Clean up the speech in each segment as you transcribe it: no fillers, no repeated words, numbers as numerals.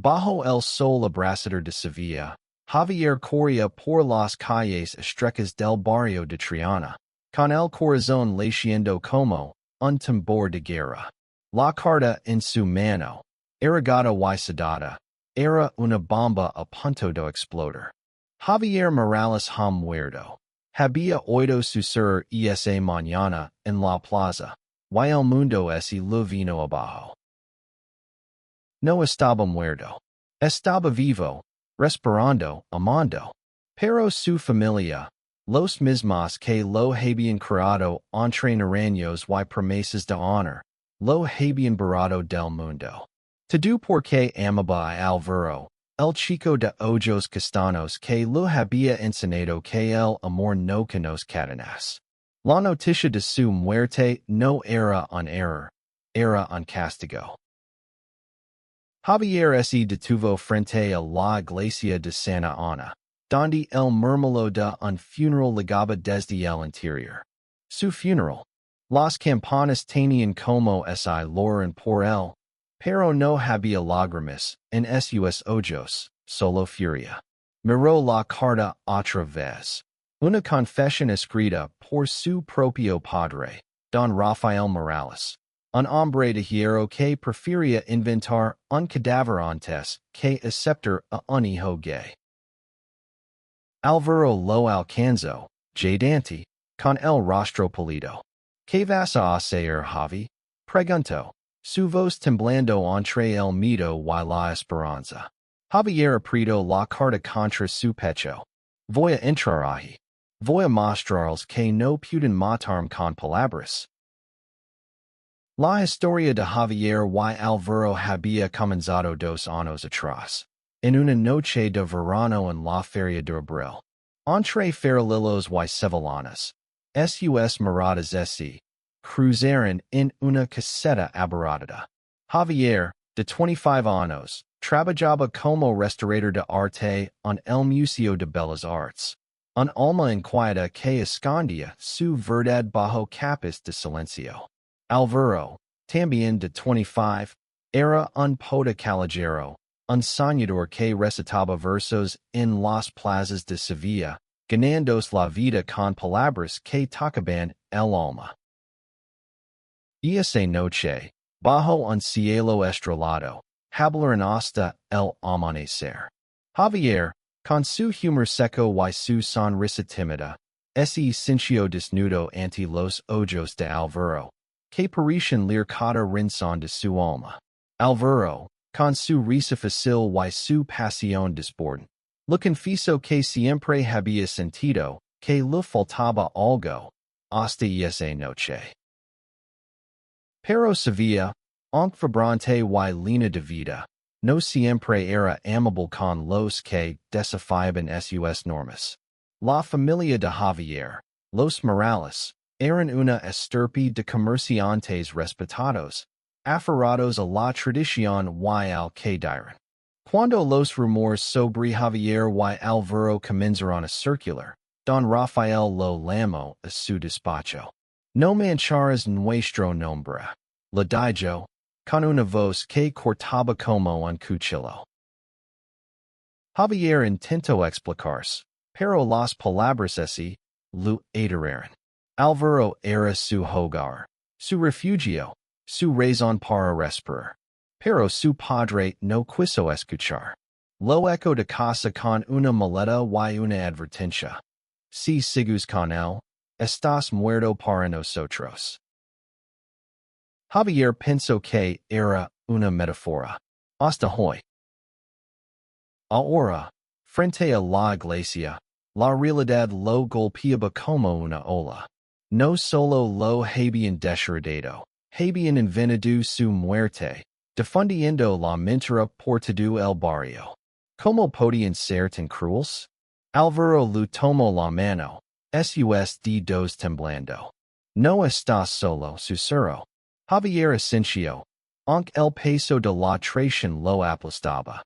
Bajo el sol abrasador de Sevilla, Javier corría por las calles estrechas del barrio de Triana, con el corazón latiendo como un tambor de guerra. La carta en su mano, arrugada y sudada, era una bomba a punto de explotar. Javier Morales ha muerto. Había oído susurrar esa mañana en la plaza, y el mundo se lo vino abajo. No estaba muerto. Estaba vivo, respirando, amando. Pero su familia, los mismos que lo habían creado entre naranjos y promesas de honor, lo habían borrado del mundo. Todo porque amaba a Álvaro, el chico de ojos castaños que lo había enseñado que el amor no conoce cadenas. La noticia de su muerte no era un error, era un castigo. Javier se detuvo frente a la iglesia de Santa Ana, donde el murmullo de un funeral llegaba desde el interior. Su funeral. Las campanas tenían como ese loren por él, pero no había lágrimas en sus ojos, solo furia. Miró la carta otra vez. Una confesión escrita por su propio padre, don Rafael Morales. Un hombre de hierro que prefería inventar un cadáver antes que aceptar a un hijo gay. Álvaro lo alcanzó, jadeante, con el rostro pálido. ¿Qué vas a hacer, Javi? Preguntó, su voz temblando entre el miedo y la esperanza. Javier apretó la carta contra su pecho. Voy a entrar ahí. Voy a mostrarles que no pueden matarme con palabras. La historia de Javier y Álvaro había comenzado 2 años atrás, en una noche de verano en la feria de abril. Entre farolillos y sevillanas, sus miradas se cruzaron en una caseta abarrotada. Javier, de 25 años, trabajaba como restaurador de arte en el Museo de Bellas Artes, un alma inquieta que escondía su verdad bajo capas de silencio. Álvaro, también de 25, era un poeta callejero, un soñador que recitaba versos en las plazas de Sevilla, ganándose la vida con palabras que tocaban el alma. Y esa noche, bajo un cielo estrellado, hablaron hasta el amanecer. Javier, con su humor seco y su sonrisa tímida, se sintió desnudo ante los ojos de Álvaro, que parecían leer cada rincón de su alma. Álvaro, con su risa fácil y su pasión desbordante, le confesó que siempre había sentido que le faltaba algo hasta esa noche. Pero Sevilla, aunque vibrante y llena de vida, no siempre era amable con los que desafiaban sus normas. La familia de Javier, los Morales, eran una estirpe de comerciantes respetados, aferrados a la tradición y al que dirán. Cuando los rumores sobre Javier y Álvaro comenzaron a circular, don Rafael lo llamó a su despacho. No mancharás nuestro nombre, le dijo, con una voz que cortaba como un cuchillo. Javier intentó explicarse, pero las palabras lo aturaron. Álvaro era su hogar, su refugio, su razón para respirar. Pero su padre no quiso escuchar. Lo eco de casa con una maleta y una advertencia. Si sigues con él, estás muerto para nosotros. Javier pensó que era una metáfora. Hasta hoy. Ahora, frente a la iglesia, la realidad lo golpeaba como una ola. No solo lo habían desheredado, habían inventado su muerte, difundiendo la mentira por todo el barrio. ¿Cómo podían ser tan crueles? Álvaro le tomó la mano, sus dedos temblando. No estás solo, susurró. Javier asintió, aunque el peso de la traición lo aplastaba.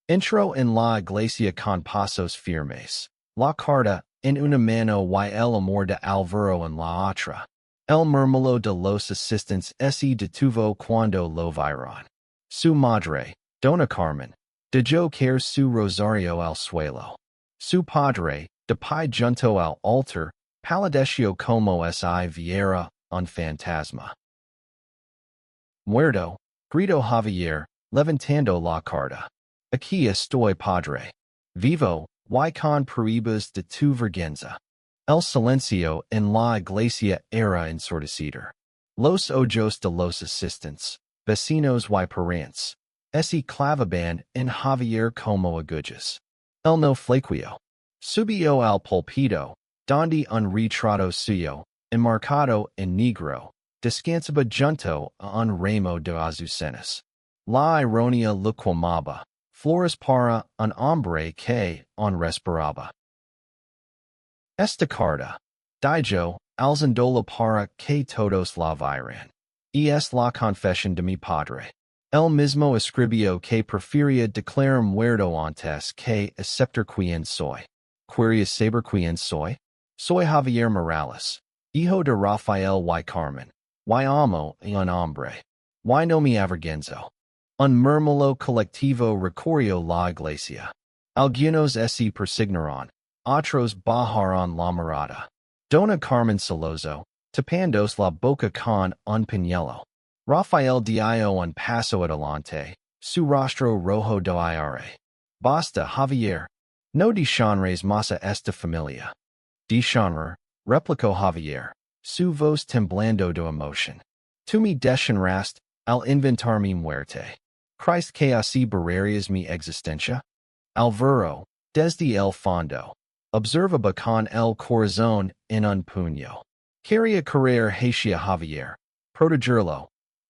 Entró en la iglesia con pasos firmes, la carta en una mano y el amor de Álvaro en la otra. El murmullo de los asistentes se detuvo cuando lo vieron. Su madre, Dona Carmen, de yo quiero su rosario al suelo. Su padre, de pie junto al altar, palideció como si viera un fantasma. Muerto, gritó Javier, levantando la carta. Aquí estoy, padre. Vivo, y con pruebas de tu vergüenza. El silencio en la iglesia era ensordecido. Los ojos de los asistentes, vecinos y parientes, se clavaban en Javier como agujas. El no flaqueó. Subió al púlpito, donde un retrato suyo, enmarcado en negro, descansaba junto a un ramo de azucenas. La ironía lo quemaba, flores para un hombre que on respiraba. Esta carta, dijo, alzándola para que todos la vieran. Y es la confesión de mi padre. Él mismo escribió que prefería declarar muerto antes que aceptar quién soy. ¿Querías saber quién soy? Soy Javier Morales, hijo de Rafael y Carmen. Y amo a un hombre. Y no me avergüenzo. Un murmullo colectivo recorrió la iglesia. Algunos se persignaron, otros bajaron la mirada. Dona Carmen Celoso, tapándose la boca con un pañuelo. Rafael dio un paso adelante, su rostro rojo de ire. Basta, Javier. No deshonres más a esta familia. Deshonrar, replicó Javier, su voz temblando de emoción. Tú me deshonraste al inventar mi muerte. ¿Crees que así barrerías mi existencia? Alvaro, desde el fondo, observaba con el corazón en un puño. Quería correr hacia Javier, protegerlo,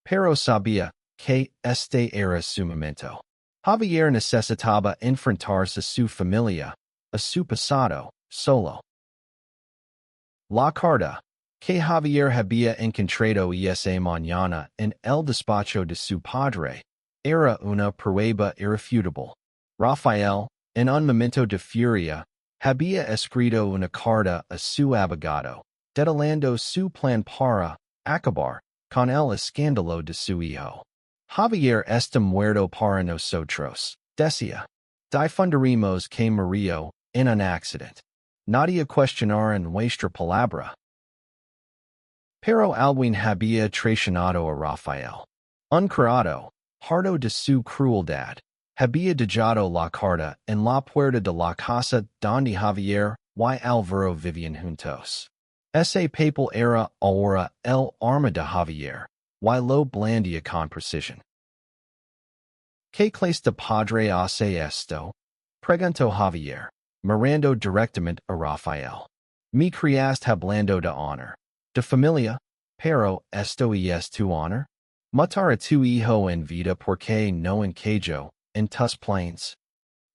pero sabía que este era su momento. Javier necesitaba enfrentarse a su familia, a su pasado, solo. La carta, que Javier había encontrado esa mañana en el despacho de su padre, era una prueba irrefutable. Rafael, en un momento de furia, había escrito una carta a su abogado, detallando su plan para acabar con el escándalo de su hijo. Javier está muerto para nosotros, decía. Difundiremos que murió en un accidente. Nadie cuestionará nuestra palabra. Pero alguien había traicionado a Rafael. Un criado, harto de su crueldad, había dejado la carta en la puerta de la casa donde Javier y Alvaro vivían juntos. Ese papel era ahora el arma de Javier, y lo blandía con precisión. ¿Qué clase de padre hace esto? Preguntó Javier, mirando directamente a Rafael. Mi criaste hablando de honor, de familia, pero esto es tu honor? Matar a tu hijo en vida porque no encajó en tus planes.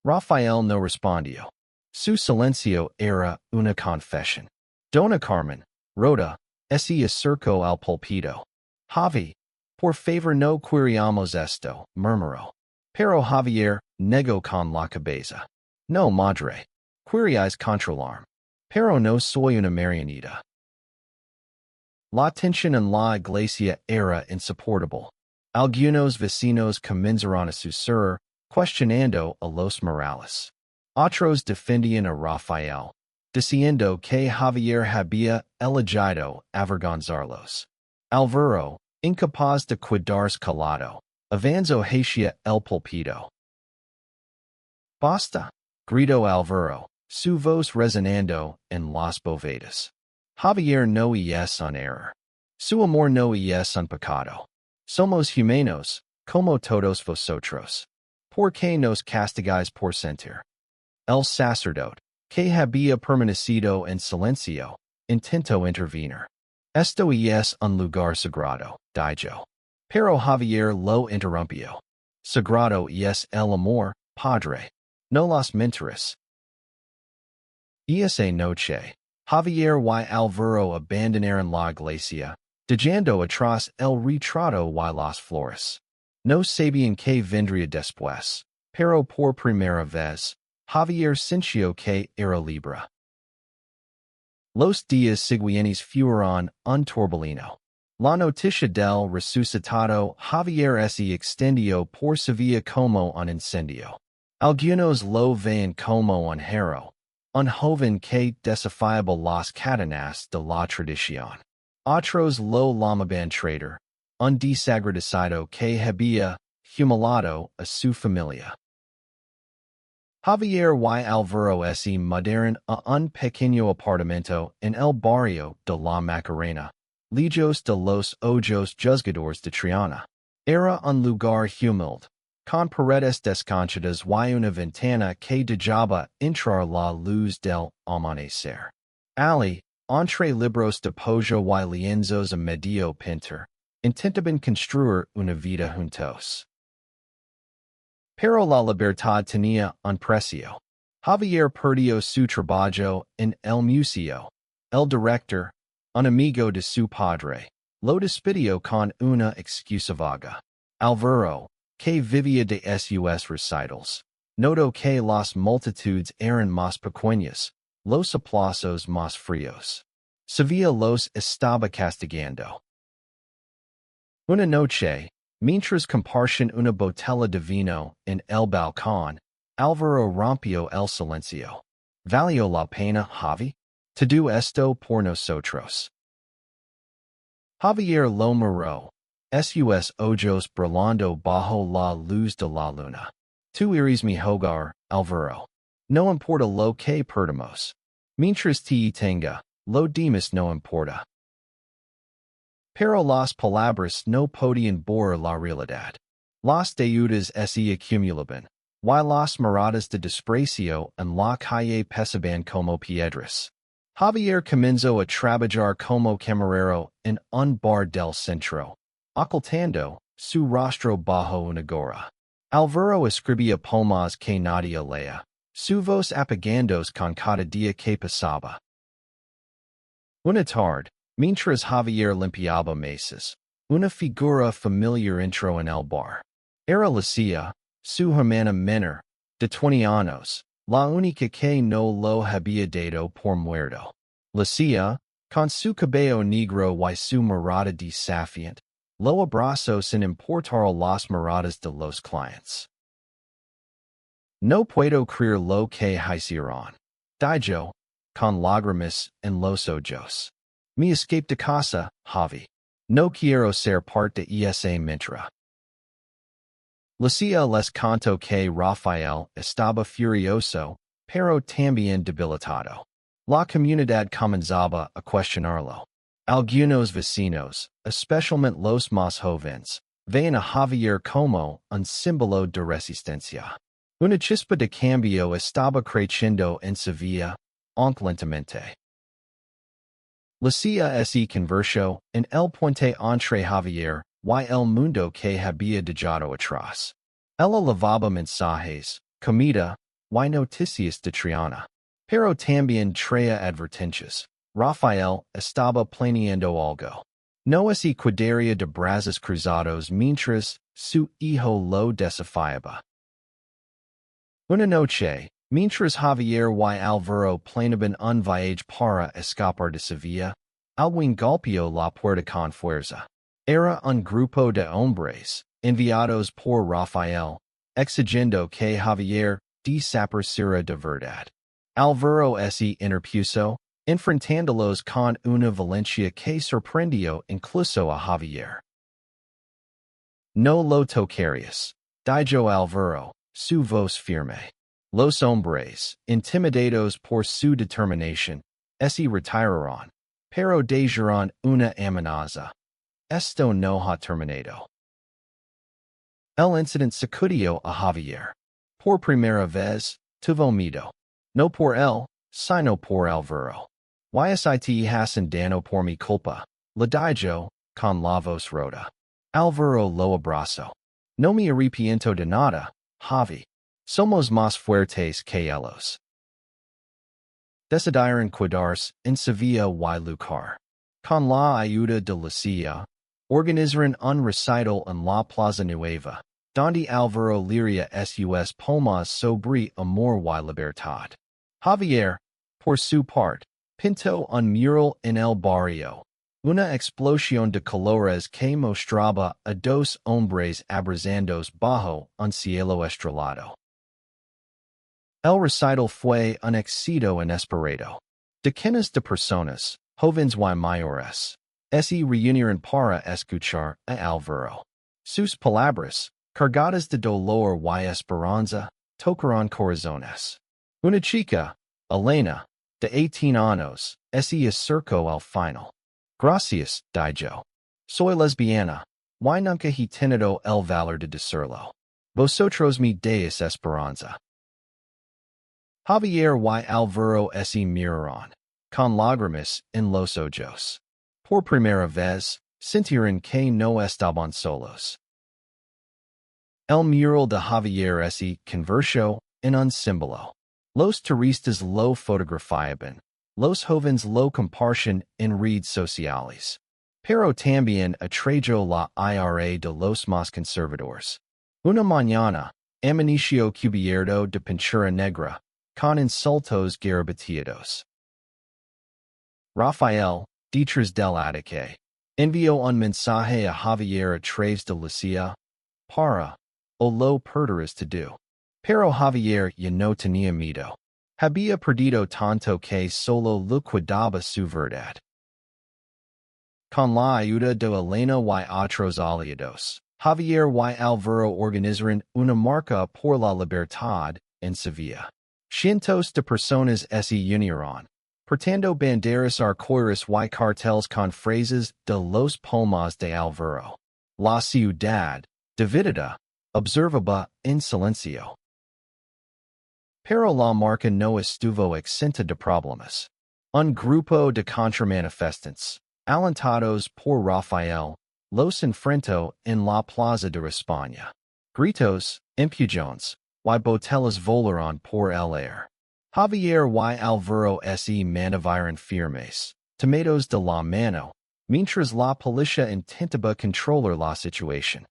Rafael no respondió. Su silencio era una confesión. Dona Carmen, Rhoda, se acercó al púlpito. Javi, por favor no queríamos esto, murmuró. Pero Javier negó con la cabeza. No, madre. Queríais controlarme. Pero no soy una marioneta. La tensión en la iglesia era insoportable. Algunos vecinos comenzaron a susurrar, cuestionando a los Morales. Otros defendían a Rafael, diciendo que Javier había elegido avergonzarlos. Alvaro, incapaz de quedarse calado, avanzó hacia el púlpito. Basta, gritó Alvaro, su voz resonando en las bóvedas. Javier no es un error. Su amor no es un pecado. Somos humanos, como todos vosotros. ¿Por qué nos castigáis por sentir? El sacerdote, que había permanecido en silencio, intentó intervenir. Esto es un lugar sagrado, dijo. Pero Javier lo interrumpió. Sagrado es el amor, padre. No las mentiras. Esa noche, Javier y Alvaro abandonaron la iglesia, dejando atrás el retrato y las flores. No sabían qué vendría después, pero por primera vez, Javier sintió que era libre. Los días siguientes fueron un torbellino. La noticia del resucitado Javier se extendió por Sevilla como un incendio. Algunos lo ven como un héroe, un joven que desafiaba las cadenas de la tradición. Otros lo llamaban traitor, un desagradecido que había humillado a su familia. Javier y Alvaro se mudaron a un pequeño apartamento en el barrio de la Macarena, lejos de los ojos juzgadores de Triana. Era un lugar humilde, con paredes desconchadas y una ventana que dejaba entrar la luz del amanecer. Ali, entre libros de pollo y lienzos a medio pintar, intentaban construir una vida juntos. Pero la libertad tenía un precio. Javier perdió su trabajo en el museo. El director, un amigo de su padre, lo despidió con una excusa vaga. Alvaro, que vivía de sus recitals, notó que las multitudes eran más pequeñas, los aplausos más fríos. Sevilla los estaba castigando. Una noche, mientras compartían una botella de vino en el balcón, Alvaro rompió el silencio. ¿Valió la pena, Javi? Todo esto por nosotros. Javier lo miró, sus ojos brillando bajo la luz de la luna. Tú eres mi hogar, Alvaro. No importa lo que perdamos. Mientras te tenga, lo demás no importa. Pero las palabras no podían borrar la realidad. Las deudas se acumulaban, y las miradas de desprecio en la calle pesaban como piedras. Javier comenzó a trabajar como camarero en un bar del centro, ocultando su rostro bajo una gorra. Alvaro escribía poemas que nadie leía, su voz apagándose con cada día que pasaba. Una tarde, mientras Javier limpiaba mesas, una figura familiar entró en el bar. Era Lucia, su hermana menor, de 20 años, la única que no lo había dado por muerto. Lucia, con su cabello negro y su mirada desafiante, lo abrazó sin importar las miradas de los clientes. No puedo creer lo que hicieron, dijo, con lágrimas en los ojos. Me escape de casa, Javi. No quiero ser parte de esa mentira. Lucia les contó que Rafael estaba furioso, pero también debilitado. La comunidad comenzaba a cuestionarlo. Algunos vecinos, especialmente los más jóvenes, veían a Javier como un símbolo de resistencia. Una chispa de cambio estaba creciendo en Sevilla, aunque lentamente. Lucia se convirtió en el puente entre Javier y el mundo que había dejado atrás. Ella lavaba mensajes, comida, y noticias de Triana. Pero también traía advertencias. Rafael estaba planeando algo. No se cuidaría de brazos cruzados mientras su hijo lo desafiaba. Una noche, mientras Javier y Alvaro planeaban un viaje para escapar de Sevilla, alguien golpeó la puerta con fuerza. Era un grupo de hombres, enviados por Rafael, exigiendo que Javier desapareciera de verdad. Alvaro se interpuso, enfrentándolos con una violencia que sorprendió incluso a Javier. No lo tocarías, dijo Alvaro, su voz firme. Los hombres, intimidados por su determinación, se retiraron, pero dejaron una amenaza. Esto no ha terminado. El incidente sacudió a Javier. Por primera vez, tuvo miedo. No por él, sino por Alvaro. Ysit Hassan dano por mi culpa, le dijo, con la voz rota. Alvaro lo abrazó. No me arrepiento de nada, Javi. Somos más fuertes que ellos. Decidieron cuidarse en Sevilla y luchar. Con la ayuda de Lucia, organizaron un recital en la Plaza Nueva, donde Alvaro leería sus poemas sobre amor y libertad. Javier, por su parte, pintó un mural en el barrio, Una explosión de colores que mostraba a dos hombres abrazando bajo un cielo estrellado. El recital fue un éxito inesperado. Decenas de personas, jóvenes y mayores, se reunieron para escuchar a Álvaro. Sus palabras, cargadas de dolor y esperanza, tocaron corazones. Una chica, Elena, de 18 años, se acercó al final. Gracias, dijo. Soy lesbiana, y nunca he tenido el valor de decirlo. Vosotros me dais esperanza. Javier y Álvaro se miraron, con lágrimas en los ojos. Por primera vez, sintieron que no estaban solos. El mural de Javier se convirtió en un símbolo. Los turistas lo fotografiaban, los jóvenes lo compartían en redes sociales. Pero también atrayó la ira de los más conservadores. Una mañana, amaneció cubierto de pintura negra, con insultos garabatiados. Rafael, detrás del ataque, envió un mensaje a Javier a través de Lucia, para, o lo perderás todo. Pero Javier ya no tenía miedo. Había perdido tanto que solo lo cuidaba su verdad. Con la ayuda de Elena y otros aliados, Javier y Álvaro organizaron una marcha por la libertad en Sevilla. Cientos de personas se unieron, portando banderas arcoíris y carteles con frases de los poemas de Álvaro. La ciudad, dividida, observaba en silencio. Pero la marca no estuvo exenta de problemas. Un grupo de contramanifestantes, alentados por Rafael, los enfrentó en la plaza de España. Gritos, empujones, y botellas volaron por el aire. Javier y Álvaro se mantuvieron firmes, tomados de la mano, mientras la policía intentaba controlar la situación.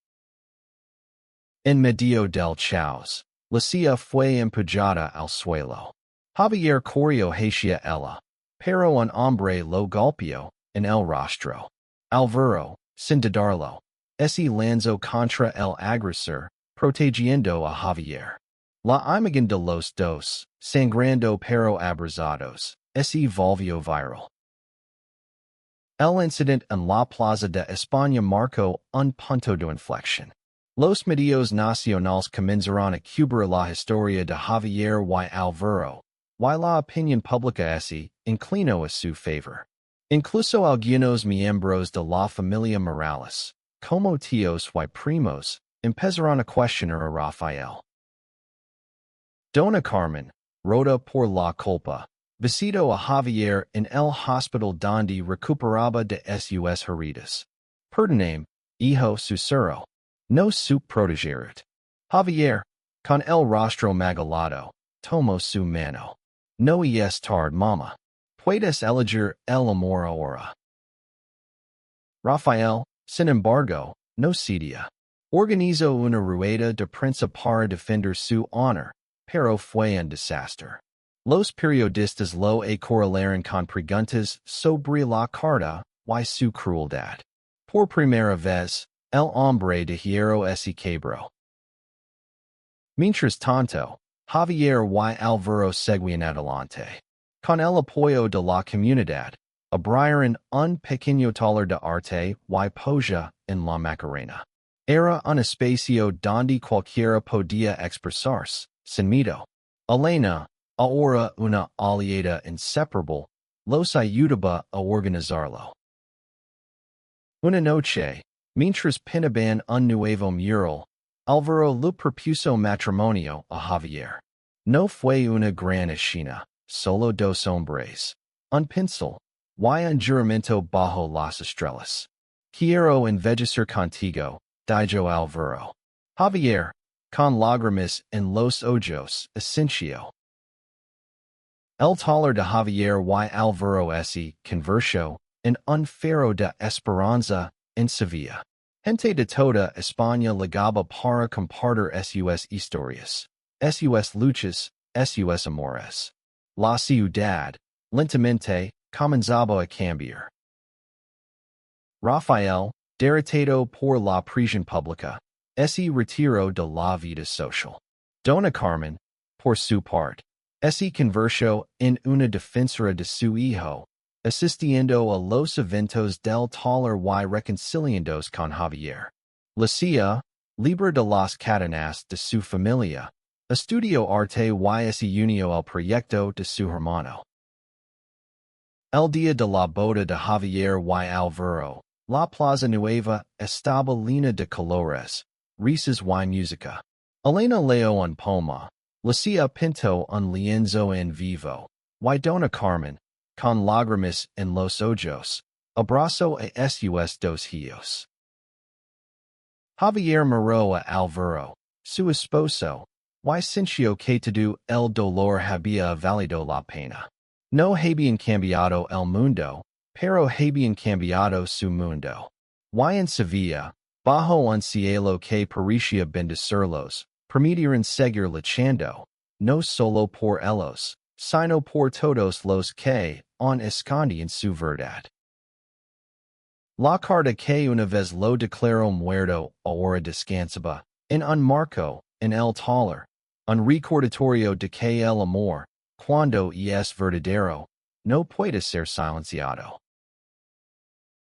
En medio del caos, Lucia fue empujada al suelo. Javier corrió hacia ella, pero un hombre lo golpeó en el rostro. Álvaro, sin dudarlo, se lanzó contra el agresor, protegiendo a Javier. La imagen de los dos, sangrando pero abrazados, se volvió viral. El incidente en la Plaza de España marcó un punto de inflexión. Los medios nacionales comenzaron a cubrir la historia de Javier y Álvaro, y la opinión pública se inclinó a su favor. Incluso algunos miembros de la familia Morales, como tíos y primos, empezaron a cuestionar a Rafael. Dona Carmen, rota por la culpa, visitó a Javier en el hospital donde recuperaba de sus heridas. Perdóname, hijo susurró. No su protegerot. Javier, con el rostro magalado, tomó su mano. No es tarde, mamá. Puedes elegir el amor ahora. Rafael, sin embargo, no cedía. Organizó una rueda de prensa para defender su honor, pero fue un desastre. Los periodistas lo acorralaron con preguntas sobre la carta y su crueldad. Por primera vez, el hombre de hierro se quebró. Mientras tanto, Javier y Álvaro seguían adelante. Con el apoyo de la comunidad, abrieron un pequeño taller de arte y poesía en la Macarena. Era un espacio donde cualquiera podía expresarse, sin miedo. Elena, ahora una aliada inseparable, los ayudaba a organizarlo. Una noche, mientras pintaban un nuevo mural, Álvaro le propuso matrimonio a Javier. No fue una gran escena, solo dos hombres, un pincel, y un juramento bajo las estrellas. Quiero envejecer contigo, dijo Álvaro. Javier, con lágrimas en los ojos, asintió. El taller de Javier y Álvaro se convirtió en un faro de esperanza en Sevilla. Gente de toda España llegaba para compartir sus historias, sus luchas, sus amores. La ciudad, lentamente, comenzaba a cambiar. Rafael, derrotado por la prisión pública, ese retiro de la vida social. Dona Carmen, por su parte, ese convirtió en una defensora de su hijo, asistiendo a los eventos del taller y reconciliándose con Javier. Lucia, libre de las cadenas de su familia, estudió arte y se unió al proyecto de su hermano. El día de la boda de Javier y Alvaro, la plaza nueva estaba llena de colores, risas y música. Elena leo un poema, Lucia pintó un lienzo en vivo, y Dona Carmen, con lágrimas en los ojos, abrazó a sus dos hijos. Javier miró a Alvaro, su esposo, y sintió que todo el dolor había valido la pena. No habían cambiado el mundo, pero habían cambiado su mundo. Y en Sevilla, bajo un cielo que parecía bendecirlos, permitieron seguir luchando, no solo por ellos, sino por todos los que aún escondían su verdad. La carta que una vez lo declaró muerto ahora descansaba, en un marco, en el taller, un recordatorio de que el amor, cuando es verdadero, no puede ser silenciado.